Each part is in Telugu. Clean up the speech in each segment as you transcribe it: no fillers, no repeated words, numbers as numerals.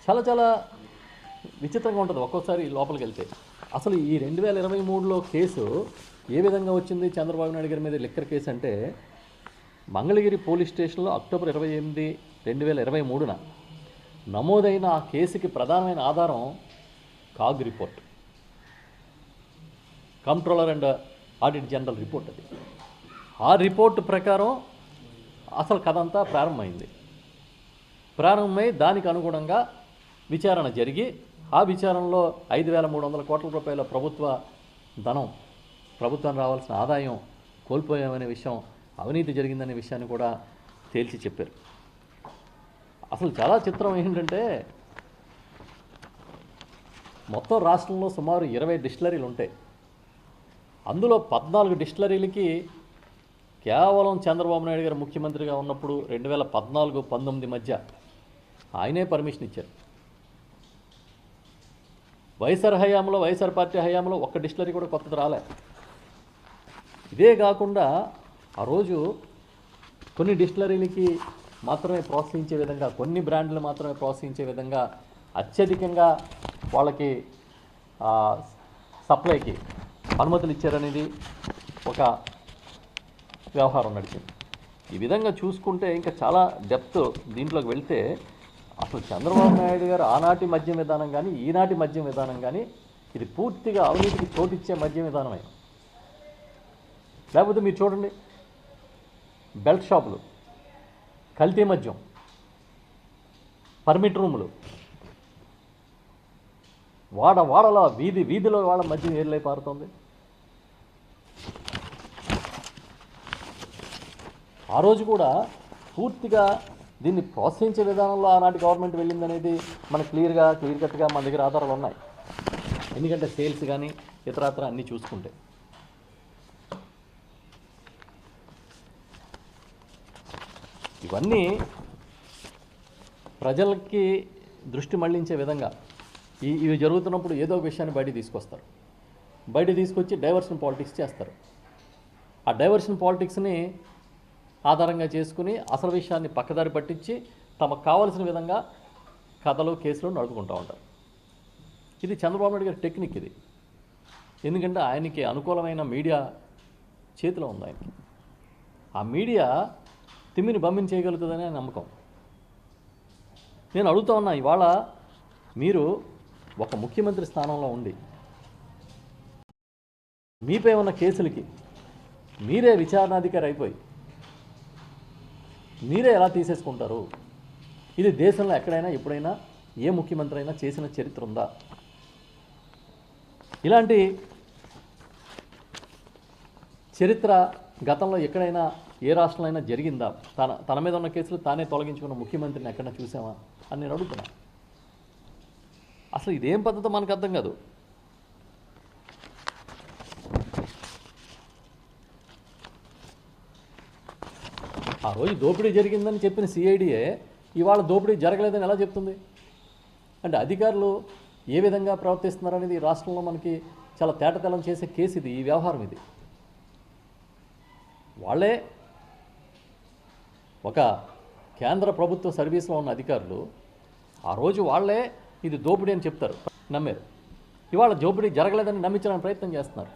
చాలా చాలా విచిత్రంగా ఉంటుంది ఒక్కోసారి లోపలికి వెళ్తే. అసలు ఈ 2023లో కేసు ఏ విధంగా వచ్చింది చంద్రబాబు నాయుడు గారి మీద లిక్కర్ కేసు అంటే, మంగళగిరి పోలీస్ స్టేషన్లో అక్టోబర్ 28, 2023న నమోదైన ఆ కేసుకి ప్రధానమైన ఆధారం CAG report, controller and audit general report. అది ఆ రిపోర్ట్ ప్రకారం అసలు కథ అంతా ప్రారంభమై దానికి అనుగుణంగా విచారణ జరిగి, ఆ విచారణలో 5,300 కోట్ల రూపాయల ప్రభుత్వ ధనం, ప్రభుత్వం రావాల్సిన ఆదాయం కోల్పోయామనే విషయం, అవినీతి జరిగిందనే విషయాన్ని కూడా తేల్చి చెప్పారు. అసలు చాలా చిత్రం ఏంటంటే, మొత్తం రాష్ట్రంలో సుమారు 20 డిస్టిలరీలు ఉంటాయి. అందులో 14 డిస్టిలరీలకి కేవలం చంద్రబాబు నాయుడు గారు ముఖ్యమంత్రిగా ఉన్నప్పుడు 2014-19 మధ్య ఆయనే పర్మిషన్ ఇచ్చారు. వైఎస్ఆర్ పార్టీ హయాంలో ఒక్క డిస్టిలరీ కూడా కొత్తది రాలే. ఇదే కాకుండా ఆ రోజు కొన్ని డిస్టిలరీలకి మాత్రమే ప్రోత్సహించే విధంగా, కొన్ని బ్రాండ్లు మాత్రమే ప్రోత్సహించే విధంగా అత్యధికంగా వాళ్ళకి సప్లైకి అనుమతులు ఇచ్చారనేది ఒక వ్యవహారం నడిచింది. ఈ విధంగా చూసుకుంటే ఇంకా చాలా డెప్త్ దీంట్లోకి వెళ్తే, అసలు చంద్రబాబు నాయుడు గారు ఆనాటి మద్యం విధానం కానీ ఈనాటి మద్యం విధానం కానీ ఇది పూర్తిగా అవినీతికి చోటిచ్చే మద్యం విధానమే. లేకపోతే మీరు చూడండి, బెల్ట్ షాపులు, కల్తీ మద్యం, పర్మిట్ రూములు, వాడలో వీధిలో వాళ్ళ మద్యం ఏర్లై పారుతుంది. ఆ రోజు కూడా పూర్తిగా దీన్ని ప్రోత్సహించే విధానంలో ఆనాటి గవర్నమెంట్ వెళ్ళిందనేది మనకు క్లియర్ కట్గా మన దగ్గర ఆధారాలు ఉన్నాయి. ఎందుకంటే సేల్స్ కానీ ఇతరత్ర అన్నీ చూసుకుంటే. ఇవన్నీ ప్రజలకి దృష్టి మళ్లించే విధంగా ఇవి జరుగుతున్నప్పుడు ఏదో ఒక విషయాన్ని బయట తీసుకొస్తారు. బయట తీసుకొచ్చి డైవర్షన్ పాలిటిక్స్ చేస్తారు. ఆ డైవర్షన్ పాలిటిక్స్ని ఆధారంగా చేసుకుని అసలు విషయాన్ని పక్కదారి పట్టించి తమకు కావాల్సిన విధంగా కథలు, కేసులు నడుపుకుంటూ ఉంటారు. ఇది చంద్రబాబు నాయుడు గారి టెక్నిక్ ఇది. ఎందుకంటే ఆయనకి అనుకూలమైన మీడియా చేతిలో ఉంది ఆయనకి. ఆ మీడియా తిమ్మిని బమ్మిని చేయగలుగుతుందనే నమ్మకం. నేను అడుగుతా ఉన్నా, ఇవాళ మీరు ఒక ముఖ్యమంత్రి స్థానంలో ఉండి మీపై ఉన్న కేసులకి మీరే విచారణాధికారి అయిపోయి మీరే ఎలా తీసేసుకుంటారు? ఇది దేశంలో ఎక్కడైనా ఎప్పుడైనా ఏ ముఖ్యమంత్రి అయినా చేసిన చరిత్ర ఉందా? ఇలాంటి చరిత్ర గతంలో ఎక్కడైనా ఏ రాష్ట్రంలో అయినా జరిగిందా? తన మీద ఉన్న కేసులు తానే తొలగించుకున్న ముఖ్యమంత్రిని ఎక్కడైనా చూసామా అని నేను అడుగుతున్నా. అసలు ఇదేం పద్ధతో మనకు అర్థం కాదు. ఆ రోజు దోపిడీ జరిగిందని చెప్పిన సిఐడియే ఇవాళ దోపిడీ జరగలేదని ఎలా చెప్తుంది? అంటే అధికారులు ఏ విధంగా ప్రవర్తిస్తున్నారనేది ఈ రాష్ట్రంలో మనకి చాలా తేటతెల్లం చేసే కేసు ఇది, ఈ వ్యవహారం ఇది. వాళ్ళే ఒక కేంద్ర ప్రభుత్వ సర్వీస్లో ఉన్న అధికారులు ఆ రోజు వాళ్ళే ఇది దోపిడీ అని చెప్తారు, నమ్మారు. ఇవాళ దోపిడీ జరగలేదని నమ్మించడానికి ప్రయత్నం చేస్తున్నారు.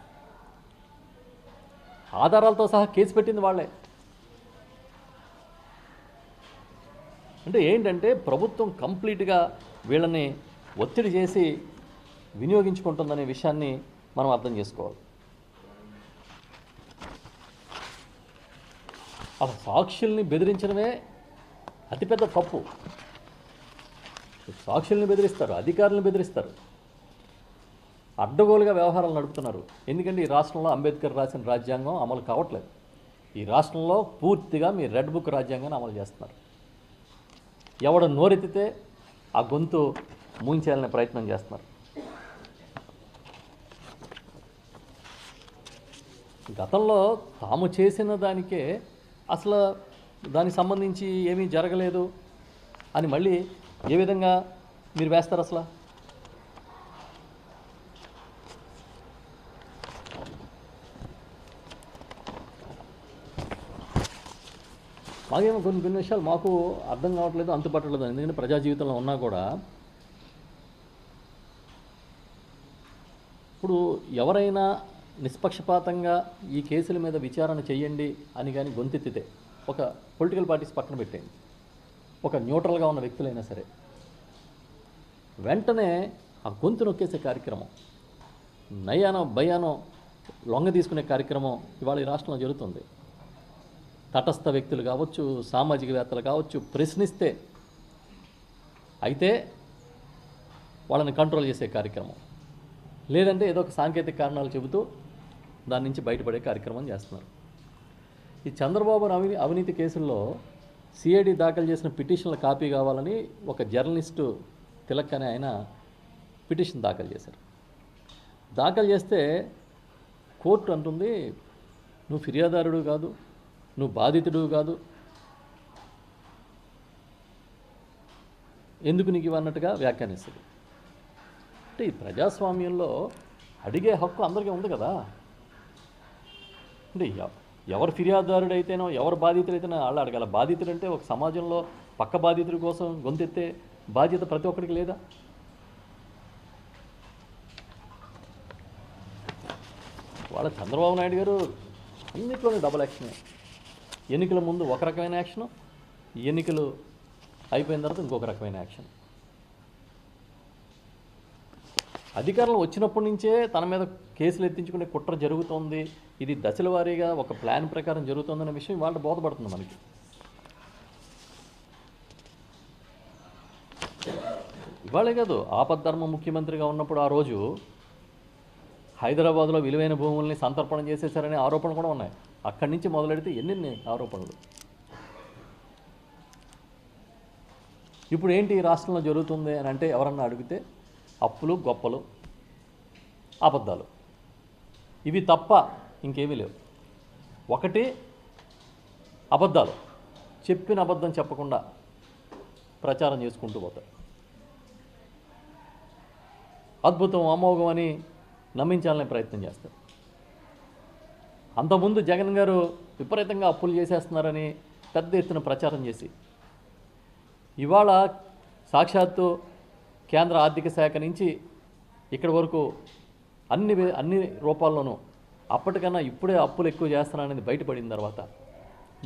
ఆధారాలతో సహా కేసు పెట్టింది వాళ్ళే. అంటే ఏంటంటే ప్రభుత్వం కంప్లీట్గా వీళ్ళని ఒత్తిడి చేసి వినియోగించుకుంటుందనే విషయాన్ని మనం అర్థం చేసుకోవాలి. అసలు సాక్షుల్ని బెదిరించడమే అతిపెద్ద తప్పు. సాక్షుల్ని బెదిరిస్తారు, అధికారులను బెదిరిస్తారు, అడ్డగోలుగా వ్యవహారాలు నడుపుతున్నారు. ఎందుకంటే ఈ రాష్ట్రంలో అంబేద్కర్ రాసిన రాజ్యాంగం అమలు కావట్లేదు. ఈ రాష్ట్రంలో పూర్తిగా మీ రెడ్ బుక్ రాజ్యాంగాన్ని అమలు చేస్తున్నారు. ఎవడు నోరెత్తితే ఆ గొంతు మూయించేయాలనే ప్రయత్నం చేస్తున్నారు. గతంలో తాము చేసిన దానికే అసలు దానికి సంబంధించి ఏమీ జరగలేదు అని మళ్ళీ ఏ విధంగా మీరు వేస్తారు? అసలు మాకేమో కొన్ని విషయాలు మాకు అర్థం కావట్లేదు, అంతుపట్టలేదు. ఎందుకంటే ప్రజా జీవితంలో ఉన్నా కూడా ఇప్పుడు ఎవరైనా నిష్పక్షపాతంగా ఈ కేసుల మీద విచారణ చేయండి అని కానీ గొంతెత్తితే, ఒక పొలిటికల్ పార్టీస్ పక్కన పెట్టేయండి, ఒక న్యూట్రల్గా ఉన్న వ్యక్తులైనా సరే, వెంటనే ఆ గొంతు నొక్కేసే కార్యక్రమం, నయానో భయానో లొంగ తీసుకునే కార్యక్రమం ఇవాళ ఈ రాష్ట్రంలో జరుగుతుంది. తటస్థ వ్యక్తులు కావచ్చు, సామాజికవేత్తలు కావచ్చు, ప్రశ్నిస్తే అయితే వాళ్ళని కంట్రోల్ చేసే కార్యక్రమం, లేదంటే ఏదో ఒక సాంకేతిక కారణాలు చెబుతూ దాని నుంచి బయటపడే కార్యక్రమం చేస్తున్నారు. ఈ చంద్రబాబు అవినీతి కేసుల్లో సిఐడి దాఖలు చేసిన పిటిషన్ల కాపీ కావాలని ఒక జర్నలిస్టు తిలక్ అనే ఆయన పిటిషన్ దాఖలు చేశారు. దాఖలు చేస్తే కోర్టు అంటుంది, నువ్వు ఫిర్యాదారుడు కాదు, నువ్వు బాధితుడు కాదు, ఎందుకు నీకు ఇవన్నట్టుగా వ్యాఖ్యానిస్తుంది. అంటే ఈ ప్రజాస్వామ్యంలో అడిగే హక్కు అందరికీ ఉంది కదా. అంటే ఎవరు ఫిర్యాదుదారుడైతేనో, ఎవరు బాధితులైతేనో వాళ్ళు అడగాల. బాధితుడు అంటే ఒక సమాజంలో పక్క బాధితుడి కోసం గొంతెత్తే బాధ్యత ప్రతి ఒక్కరికి లేదా? వాళ్ళ చంద్రబాబు నాయుడు గారు అన్నిట్లోనే డబుల్ యాక్షనే. ఎన్నికల ముందు ఒక రకమైన యాక్షను, ఎన్నికలు అయిపోయిన తర్వాత ఇంకొక రకమైన యాక్షన్. అధికారంలో వచ్చినప్పటి నుంచే తన మీద కేసులు ఎత్తించుకునే కుట్ర జరుగుతోంది, ఇది దశల వారీగా ఒక ప్లాన్ ప్రకారం జరుగుతుందనే విషయం వాళ్ళ బోధపడుతుంది మనకి. ఇవాళే కాదు, ఆపద్ధర్మ ముఖ్యమంత్రిగా ఉన్నప్పుడు ఆ రోజు హైదరాబాద్లో విలువైన భూముల్ని సంతర్పణ చేసేశారనే ఆరోపణలు కూడా ఉన్నాయి. అక్కడి నుంచి మొదలెడితే ఎన్ని ఆరోపణలు. ఇప్పుడు ఏంటి ఈ రాష్ట్రంలో జరుగుతుంది అని అంటే ఎవరన్నా అడిగితే అప్పులు, గొప్పలు, అబద్ధాలు, ఇవి తప్ప ఇంకేమీ లేవు. ఒకటి అబద్ధాలు, చెప్పిన అబద్ధం చెప్పకుండా ప్రచారం చేసుకుంటూ పోతారు. అద్భుతం, అమోఘం అని నమ్మించాలనే ప్రయత్నం చేస్తారు. అంతకుముందు జగన్ గారు విపరీతంగా అప్పులు చేసేస్తున్నారని పెద్ద ఎత్తున ప్రచారం చేసి, ఇవాళ సాక్షాత్తు కేంద్ర ఆర్థిక శాఖ నుంచి ఇక్కడి వరకు అన్ని రూపాల్లోనూ అప్పటికన్నా ఇప్పుడే అప్పులు ఎక్కువ చేస్తున్నారనేది బయటపడిన తర్వాత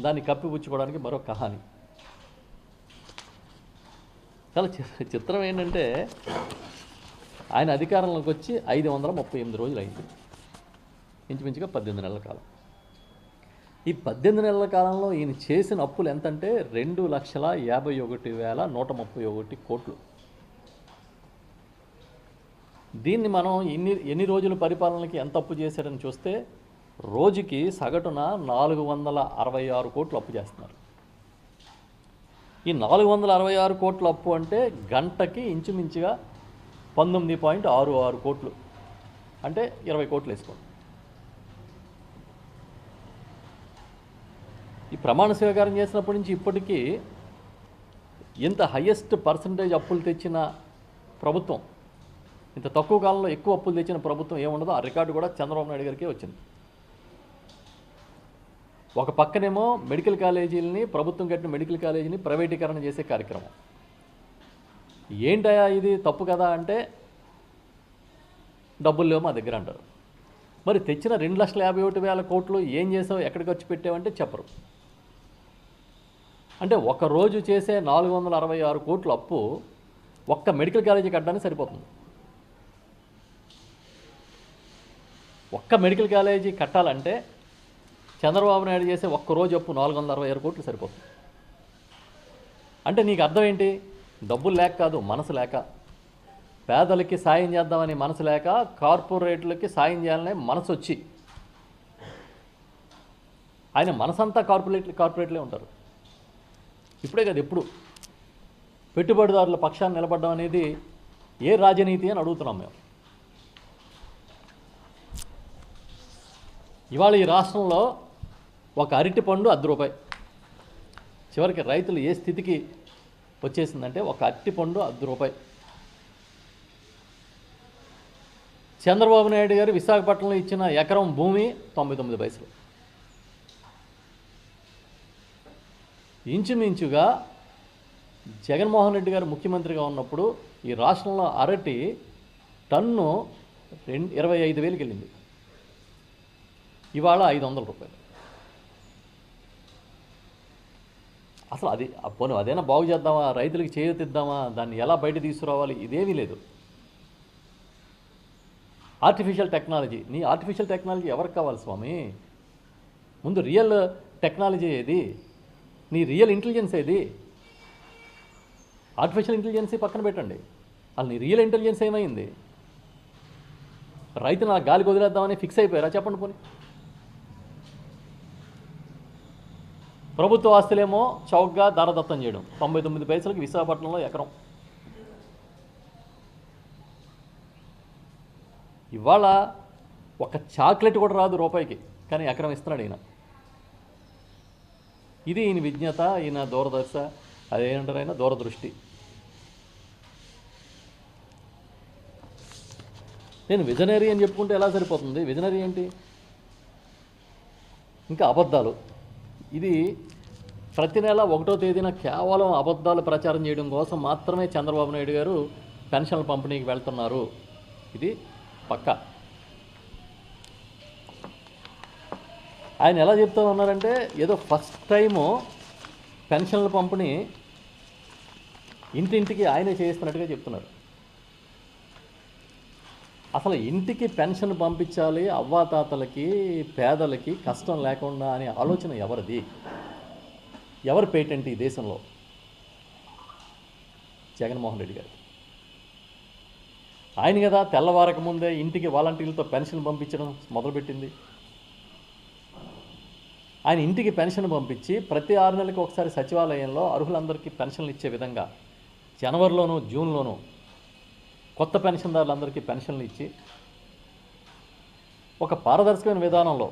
దాన్ని కప్పిపుచ్చుకోవడానికి మరో కహాని. చాలా చిత్రం ఏంటంటే, ఆయన అధికారంలోకి వచ్చి 538 రోజులు అయింది, ఇంచుమించుగా 18 నెలల కాలం. ఈ 18 నెలల కాలంలో ఈయన చేసిన అప్పులు ఎంతంటే 2,51,131 కోట్లు. దీన్ని మనం ఎన్ని రోజుల పరిపాలనకి ఎంత అప్పు చేశాడని చూస్తే రోజుకి సగటున 466 కోట్లు అప్పు చేస్తున్నారు. ఈ 466 కోట్ల అప్పు అంటే గంటకి ఇంచుమించుగా 19.66 కోట్లు, అంటే 20 కోట్లు వేసుకోండి. ఈ ప్రమాణ స్వీకారం చేసినప్పటి నుంచి ఇప్పటికీ ఇంత హయ్యెస్ట్ పర్సంటేజ్ అప్పులు తెచ్చిన ప్రభుత్వం, ఇంత తక్కువ కాలంలో ఎక్కువ అప్పులు తెచ్చిన ప్రభుత్వం ఏముండదో ఆ రికార్డు కూడా చంద్రబాబు నాయుడు గారికే వచ్చింది. ఒక పక్కనేమో మెడికల్ కాలేజీలని, ప్రభుత్వం కట్టిన మెడికల్ కాలేజీని ప్రైవేటీకరణ చేసే కార్యక్రమం. ఏంటయా ఇది తప్పు కదా అంటే డబ్బులు లేవు మా దగ్గర అంటారు. మరి తెచ్చిన 2,51,000 కోట్లు ఏం చేసావు, ఎక్కడ ఖర్చు పెట్టావంటే చెప్పరు. అంటే ఒక రోజు చేసే 466 కోట్ల అప్పు ఒక్క మెడికల్ కాలేజీ కట్టడానికి సరిపోతుంది. ఒక్క మెడికల్ కాలేజీ కట్టాలంటే చంద్రబాబు నాయుడు చేసే ఒక్కరోజు అప్పు 466 కోట్లు సరిపోతుంది. అంటే నీకు అర్థం ఏంటి? డబ్బులు లేక కాదు, మనసు లేక. పేదలకి సాయం చేద్దామని మనసు లేక, కార్పొరేట్లకి సాయం చేయాలనే మనసు వచ్చి, ఆయన మనసంతా కార్పొరేట్లే ఉంటారు. ఇప్పుడే కదా, ఎప్పుడు పెట్టుబడిదారుల పక్షాన్ని నిలబడడం అనేది ఏ రాజనీతి అని అడుగుతున్నాం మేము. ఇవాళ ఈ రాష్ట్రంలో ఒక అరటి పండు ₹10. చివరికి రైతులు ఏ స్థితికి వచ్చేసిందంటే ఒక అరటి పండు ₹10. చంద్రబాబు నాయుడు గారు విశాఖపట్నంలో ఇచ్చిన ఎకరం భూమి 99 పైసలు. ఇంచుమించుగా జగన్మోహన్ రెడ్డి గారు ముఖ్యమంత్రిగా ఉన్నప్పుడు ఈ రాష్ట్రంలో అరటి టన్ను 25,000కి వెళ్ళింది. ఇవాళ 500 రూపాయలు. అసలు అది పోనీ అదైనా బాగు చేద్దామా, రైతులకి చేయూతిద్దామా, దాన్ని ఎలా బయట తీసుకురావాలి, ఇదేమీ లేదు. ఆర్టిఫిషియల్ టెక్నాలజీ ఎవరికి కావాలి స్వామి? ముందు రియల్ టెక్నాలజీ ఏది? నీ రియల్ ఇంటెలిజెన్స్ ఏది? ఆర్టిఫిషియల్ ఇంటెలిజెన్సీ పక్కన పెట్టండి, అసలు నీ రియల్ ఇంటెలిజెన్స్ ఏమైంది? రైతును ఆ గాలికి వదిలేద్దామని ఫిక్స్ అయిపోయారా? చెప్పండి పోనీ. ప్రభుత్వ ఆస్తులేమో చౌకగా దారదత్తం చేయడం, 99 పైసలకి విశాఖపట్నంలో ఎకరం. ఇవాళ ఒక చాక్లెట్ కూడా రాదు రూపాయికి, కానీ ఎకరం ఇస్తున్నాడు ఈయన. ఇది ఈయన విజ్ఞత, ఈయన దూరదర్శ, అదేంటారు ఆయన దూరదృష్టి. నేను విజనరీ అని చెప్పుకుంటే ఎలా సరిపోతుంది? విజనరీ ఏంటి? ఇంకా అబద్ధాలు. ఇది ప్రతి నెల 1వ తేదీన కేవలం అబద్ధాలు ప్రచారం చేయడం కోసం మాత్రమే చంద్రబాబు నాయుడు గారు పెన్షన్ల పంపిణీకి వెళ్తున్నారు. ఇది పక్కా. ఆయన ఎలా చెప్తా ఉన్నారంటే ఏదో ఫస్ట్ టైము పెన్షన్ల పంపిణీ ఇంటింటికి ఆయనే చేస్తున్నట్టుగా చెప్తున్నారు. అసలు ఇంటికి పెన్షన్ పంపించాలి అవ్వాతాతలకి, పేదలకి కష్టం లేకుండా అనే ఆలోచన ఎవరిది? ఎవరి పేటెంట్ ఈ దేశంలో? జగన్మోహన్ రెడ్డి గారు. ఆయన కదా తెల్లవారక ముందే ఇంటికి వాలంటీర్లతో పెన్షన్ పంపించడం మొదలుపెట్టింది. ఆయన ఇంటికి పెన్షన్ పంపించి ప్రతి 6 నెలలకు ఒకసారి సచివాలయంలో అర్హులందరికీ పెన్షన్లు ఇచ్చే విధంగా జనవరిలోనూ జూన్లోనూ కొత్త పెన్షన్దారులందరికీ పెన్షన్లు ఇచ్చి ఒక పారదర్శకమైన విధానంలో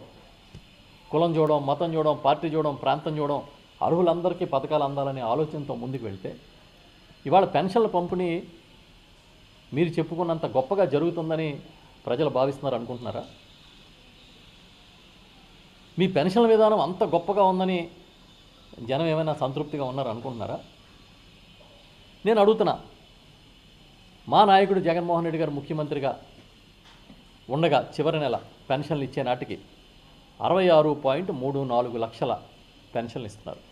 కులం చూడడం, మతం చూడడం, పార్టీ చూడడం, ప్రాంతం చూడడం, అర్హులందరికీ పథకాలు అందాలనే ఆలోచనతో ముందుకు వెళ్తే ఇవాళ పెన్షన్ల పంపిణీ మీరు చెప్పుకున్నంత గొప్పగా జరుగుతుందని ప్రజలు భావిస్తున్నారు అనుకుంటున్నారా? మీ పెన్షన్ల విధానం అంత గొప్పగా ఉందని జనం ఏమైనా సంతృప్తిగా ఉన్నారు అనుకుంటున్నారా? నేను అడుగుతున్నా, మా నాయకుడు జగన్మోహన్ రెడ్డి గారు ముఖ్యమంత్రిగా ఉండగా చివరి నెల పెన్షన్లు ఇచ్చే నాటికి 66.34 లక్షల పెన్షన్లు ఇస్తున్నారు.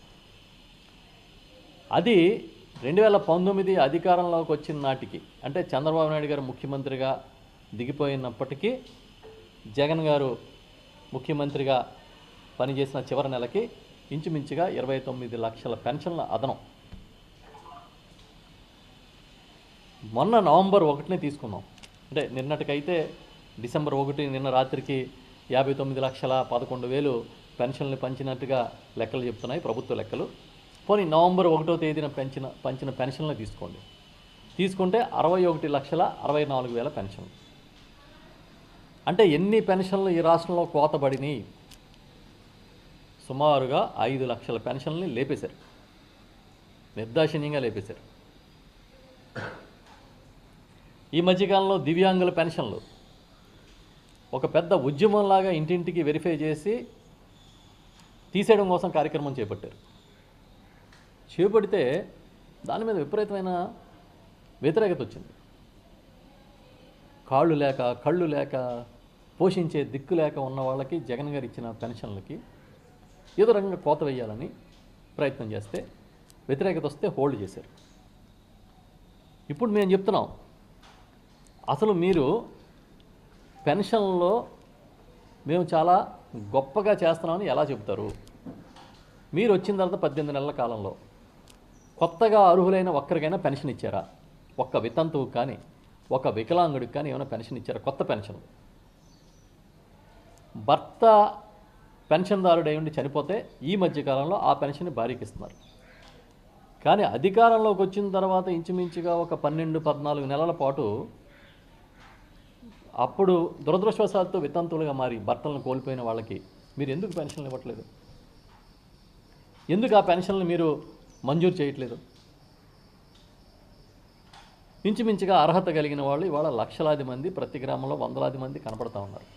అది 2019 అధికారంలోకి వచ్చిన నాటికి, అంటే చంద్రబాబు నాయుడు గారు ముఖ్యమంత్రిగా దిగిపోయినప్పటికీ జగన్ గారు ముఖ్యమంత్రిగా పనిచేసిన చివరి నెలకి ఇంచుమించుగా 29 లక్షల పెన్షన్ల అదనం. మొన్న నవంబర్ 1ని తీసుకున్నాం, అంటే నిన్నటికైతే డిసెంబర్ 1 నిన్న రాత్రికి 59,11,000 పెన్షన్లు పంచినట్టుగా లెక్కలు చెప్తున్నాయి ప్రభుత్వ లెక్కలు. పోనీ నవంబర్ 1వ తేదీన పంచిన పెన్షన్లు తీసుకుంటే 61,64,000 పెన్షన్లు. అంటే ఎన్ని పెన్షన్లు ఈ రాష్ట్రంలో కోతబడినాయి? సుమారుగా 5 లక్షల పెన్షన్లని లేపేశారు, నిర్దాక్షిణ్యంగా లేపేశారు. ఈ మధ్యకాలంలో దివ్యాంగుల పెన్షన్లు ఒక పెద్ద ఉద్యమంలాగా ఇంటింటికి వెరిఫై చేసి తీసేయడం కోసం కార్యక్రమం చేపడితే దాని మీద విపరీతమైన వ్యతిరేకత వచ్చింది. కాళ్ళు లేక కళ్ళు లేక పోషించే దిక్కు లేక ఉన్న వాళ్ళకి జగన్ గారు ఇచ్చిన పెన్షన్లకి ఏదో రకంగా కోత వేయాలని ప్రయత్నం చేస్తే వ్యతిరేకత వస్తే హోల్డ్ చేశారు. ఇప్పుడు మేము చెప్తున్నాం, అసలు మీరు పెన్షన్లో మేము చాలా గొప్పగా చేస్తున్నామని ఎలా చెబుతారు? మీరు వచ్చిన తర్వాత 18 నెలల కాలంలో కొత్తగా అర్హులైన ఒక్కరికైనా పెన్షన్ ఇచ్చారా? ఒక్క వితంతువు కానీ ఒక వికలాంగుడికి కానీ ఏమైనా పెన్షన్ ఇచ్చారా? కొత్త పెన్షన్. భర్త పెన్షన్దారుడు అయి ఉండి చనిపోతే ఈ మధ్యకాలంలో ఆ పెన్షన్ భార్యకి ఇస్తున్నారు. కానీ అధికారంలోకి వచ్చిన తర్వాత ఇంచుమించుగా ఒక 12-14 నెలల పాటు అప్పుడు దురదృష్టవశాత్తు వితంతువులుగా మారి భర్తలను కోల్పోయిన వాళ్ళకి మీరు ఎందుకు పెన్షన్లు ఇవ్వట్లేదు? ఎందుకు ఆ పెన్షన్లు మీరు మంజూరు చేయట్లేదు? ఇంచుమించుగా అర్హత కలిగిన వాళ్ళు ఇవాళ లక్షలాది మంది, ప్రతి గ్రామంలో వందలాది మంది కనపడతా ఉన్నారు.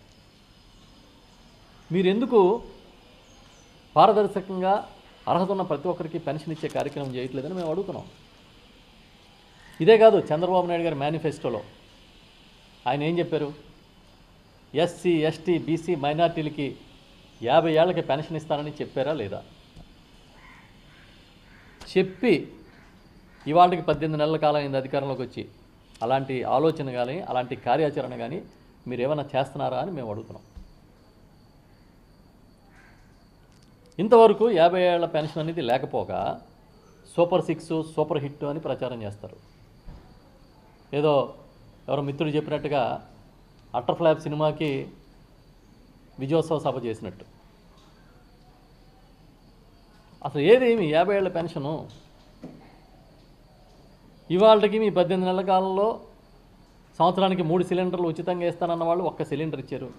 మీరెందుకు పారదర్శకంగా అర్హత ఉన్న ప్రతి ఒక్కరికి పెన్షన్ ఇచ్చే కార్యక్రమం చేయట్లేదని మేము అడుగుతున్నాం. ఇదే కాదు, చంద్రబాబు నాయుడు గారి మేనిఫెస్టోలో ఆయన ఏం చెప్పారు? ఎస్సీ ఎస్టీ బీసీ మైనార్టీలకి 50 ఏళ్ళకి పెన్షన్ ఇస్తానని చెప్పారా లేదా? చెప్పి ఇవాళకి 18 నెలల కాలం అయింది అధికారంలోకి వచ్చి. అలాంటి ఆలోచన కానీ అలాంటి కార్యాచరణ కానీ మీరు ఏమైనా చేస్తున్నారా అని మేము అడుగుతున్నాం. ఇంతవరకు 50 ఏళ్ల పెన్షన్ అనేది లేకపోగా సూపర్ 6 సూపర్ హిట్ అని ప్రచారం చేస్తారు. ఏదో ఎవరో మిత్రుడు చెప్పినట్టుగా అట్టర్ ఫ్లాప్ సినిమాకి విజయోత్సవ సభ చేసినట్టు. అసలు ఏదేమి 50 ఏళ్ల పెన్షను? ఇవాళకి మీ 18 నెలల కాలంలో సంవత్సరానికి 3 సిలిండర్లు ఉచితంగా ఇస్తానన్న వాళ్ళు 1 సిలిండర్ ఇచ్చారు.